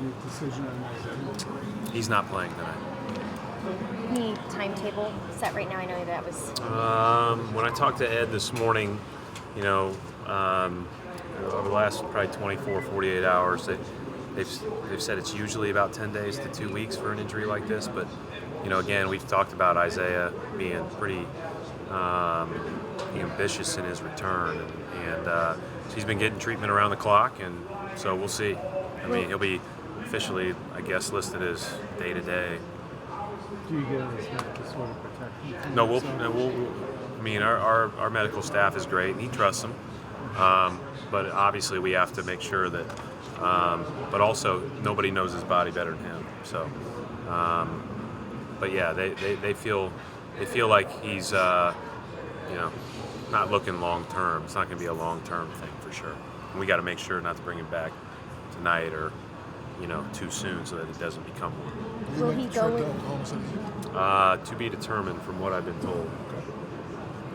any decision on that? He's not playing tonight. Any timetable set right now? I know that was. When I talked to Ed this morning, over the last probably 24, 48 hours, they've said it's usually about 10 days to 2 weeks for an injury like this. But, again, we've talked about Isaiah being pretty ambitious in his return. And so he's been getting treatment around the clock, and so we'll see. I mean, he'll be officially, I guess, listed as day-to-day. Do you get any sort of protection? No, our medical staff is great, and he trusts them. But obviously, we have to make sure that. But also, nobody knows his body better than him. So, but yeah, they feel like he's not looking long term. It's not going to be a long term thing for sure. And we got to make sure not to bring him back tonight or too soon so that it doesn't become one. Will he go with? To be determined, from what I've been told.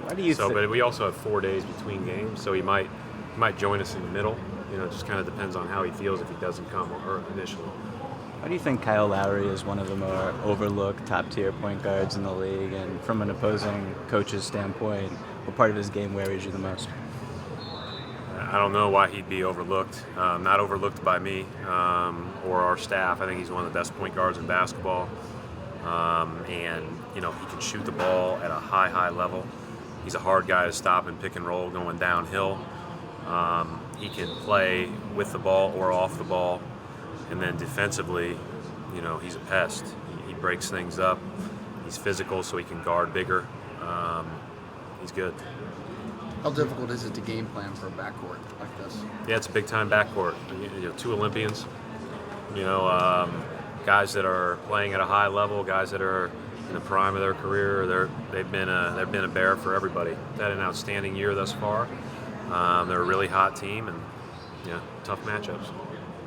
Why do you but we also have 4 days between games, so he might join us in the middle. It just kind of depends on how he feels if he doesn't come initially. Why do you think Kyle Lowry is one of the more overlooked top-tier point guards in the league? And from an opposing coach's standpoint, what part of his game worries you the most? I don't know why he'd be overlooked. Not overlooked by me or our staff. I think he's one of the best point guards in basketball. And he can shoot the ball at a high level. He's a hard guy to stop and pick and roll going downhill. He can play with the ball or off the ball. And then defensively, he's a pest. He breaks things up. He's physical, so he can guard bigger. He's good. How difficult is it to game plan for a backcourt like this? Yeah, it's a big-time backcourt. Two Olympians. Guys that are playing at a high level, guys that are in the prime of their career. They've been a bear for everybody. They've had an outstanding year thus far. They're a really hot team, and tough matchups.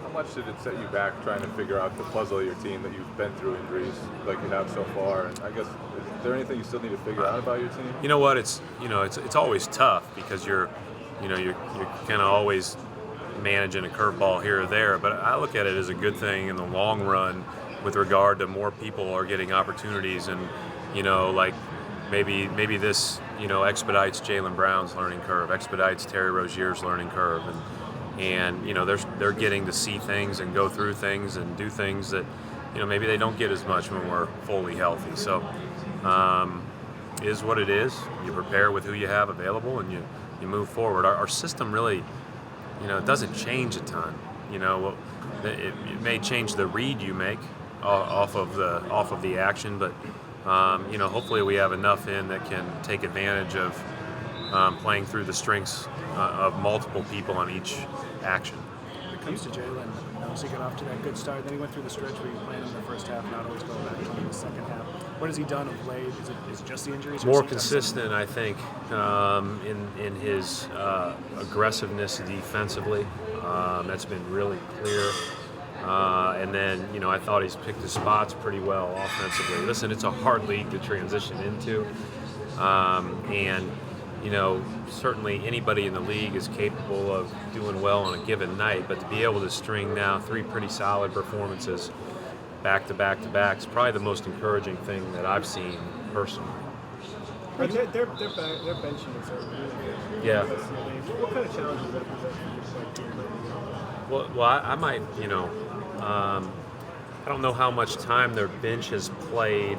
How much did it set you back trying to figure out the puzzle of your team that you've been through injuries like you have so far? And I guess, is there anything you still need to figure out about your team? You know what? It's always tough because you're kind of always managing a curveball here or there. But I look at it as a good thing in the long run with regard to more people are getting opportunities, and like maybe this expedites Jaylen Brown's learning curve, expedites Terry Rozier's learning curve, and they're getting to see things and go through things and do things that maybe they don't get as much when we're fully healthy. So it is what it is. You prepare with who you have available, and you move forward. Our system really it doesn't change a ton. It may change the read you make off of the action, but hopefully we have enough in that can take advantage of playing through the strengths of multiple people on each action. When it comes to Jaylen, he got off to that good start. Then he went through the stretch where he played in the first half, not always going back in the second half. What has he done of late? Is it just the injuries? More consistent, I think, in his aggressiveness defensively. That's been really clear. And then, I thought he's picked his spots pretty well offensively. Listen, it's a hard league to transition into. And certainly anybody in the league is capable of doing well on a given night, but to be able to string now 3 pretty solid performances back to back to back is probably the most encouraging thing that I've seen personally. But their benching is really good. Yeah. What kind of challenges does that present for you? Well, I might, I don't know how much time their bench has played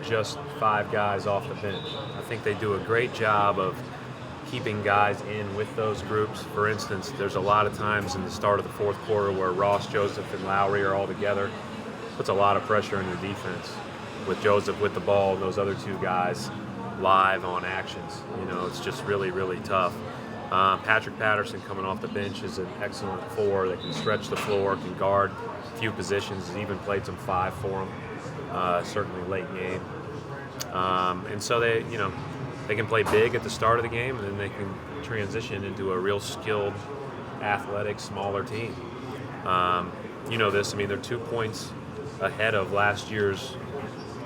just 5 guys off the bench. I think they do a great job of keeping guys in with those groups. For instance, there's a lot of times in the start of the fourth quarter where Ross, Joseph, and Lowry are all together. Puts a lot of pressure on your defense with Joseph with the ball and those other 2 guys live on actions. It's just really, really tough. Patrick Patterson coming off the bench is an excellent 4 that can stretch the floor, can guard a few positions, has even played some 5 for him, certainly late game. And so they can play big at the start of the game, and then they can transition into a real skilled, athletic, smaller team. They're 2 points ahead of last year's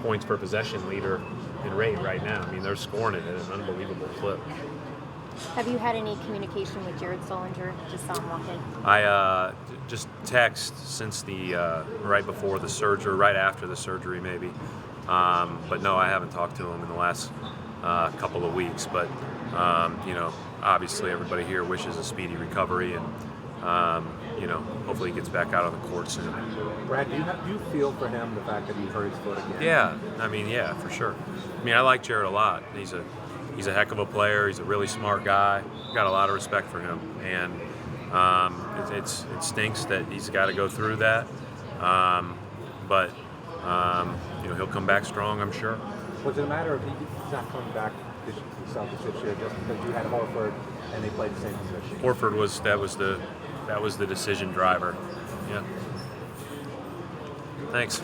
points per possession leader in rate right now. They're scoring it at an unbelievable clip. Have you had any communication with Jared Solinger? Just saw him walk in. I just text since the right before the surgery, right after the surgery maybe. But no, I haven't talked to him in the last couple of weeks. But you know, obviously everybody here wishes a speedy recovery, and you know, hopefully he gets back out on the court soon. Brad, do you feel for him the fact that he hurt his foot again? Yeah, I mean, yeah, for sure. I mean, I like Jared a lot. He's a heck of a player. He's a really smart guy. Got a lot of respect for him, and it stinks that he's got to go through that. But you know, he'll come back strong, I'm sure. Was it a matter of he's not coming back to the Celtics this year just because you had Horford and they played the same position? Horford was the decision driver. Yeah. Thanks.